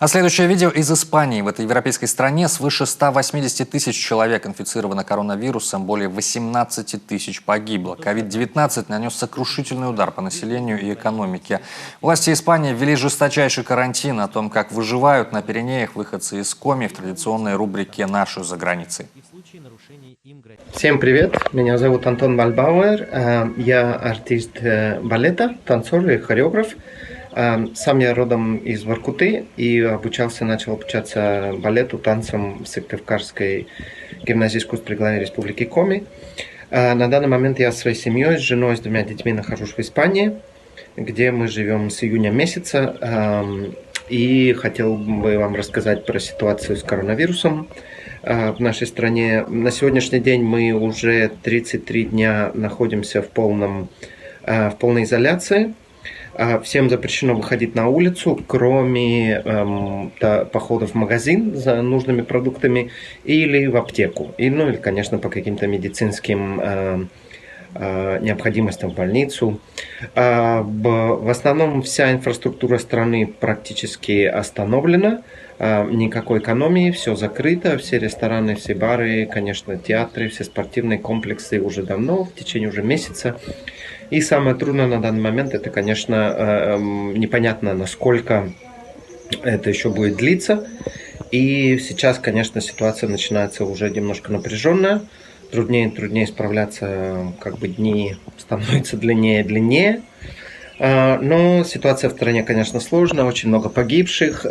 А следующее видео из Испании. В этой европейской стране свыше 180 тысяч человек инфицировано коронавирусом, более 18 тысяч погибло. COVID-19 нанес сокрушительный удар по населению и экономике. Власти Испании ввели жесточайший карантин. О том, как выживают на Пиренеях выходцы из Коми, в традиционной рубрике «Наши за границей». Всем привет, меня зовут Антон Вальбауэр, я артист балета, танцор и хореограф. Сам я родом из Воркуты и начал обучаться балету, танцам в Сыктывкарской гимназии искусств главной республики Коми. На данный момент я со своей семьей, с женой, с 2 детьми нахожусь в Испании, где мы живем с июня месяца. И хотел бы вам рассказать про ситуацию с коронавирусом в нашей стране. На сегодняшний день мы уже 33 дня находимся в полной изоляции. Всем запрещено выходить на улицу, кроме походов в магазин за нужными продуктами или в аптеку. Или, конечно, по каким-то медицинским необходимостям в больницу. В основном вся инфраструктура страны практически остановлена. Никакой экономии, все закрыто, все рестораны, все бары, конечно, театры, все спортивные комплексы уже давно, в течение уже месяца. И самое трудное на данный момент, это, конечно, непонятно, насколько это еще будет длиться. И сейчас, конечно, ситуация начинается уже немножко напряженная. Труднее и труднее справляться, дни становятся длиннее и длиннее. Но ситуация в стране, конечно, сложная, очень много погибших.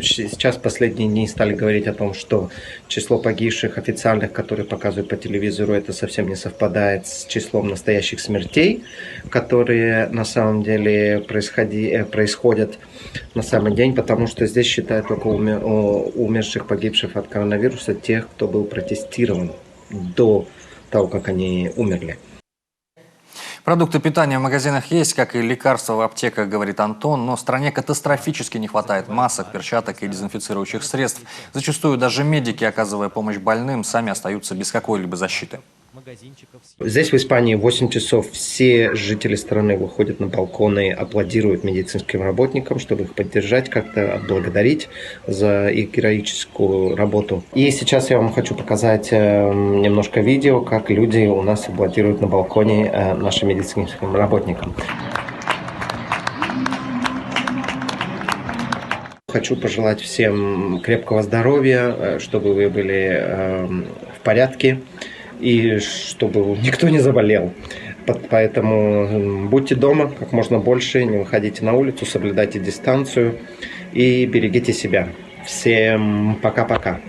Сейчас в последние дни стали говорить о том, что число погибших официальных, которые показывают по телевизору, это совсем не совпадает с числом настоящих смертей, которые на самом деле происходят на самый день, потому что здесь считают только умерших, погибших от коронавируса тех, кто был протестирован до того, как они умерли. Продукты питания в магазинах есть, как и лекарства в аптеках, говорит Антон, но в стране катастрофически не хватает масок, перчаток и дезинфицирующих средств. Зачастую даже медики, оказывая помощь больным, сами остаются без какой-либо защиты. Здесь, в Испании, в 8 часов все жители страны выходят на балконы, аплодируют медицинским работникам, чтобы их поддержать, как-то отблагодарить за их героическую работу. И сейчас я вам хочу показать немножко видео, как люди у нас аплодируют на балконе нашим медицинским работникам. Хочу пожелать всем крепкого здоровья, чтобы вы были в порядке и чтобы никто не заболел. Поэтому будьте дома как можно больше, не выходите на улицу, соблюдайте дистанцию и берегите себя. Всем пока-пока.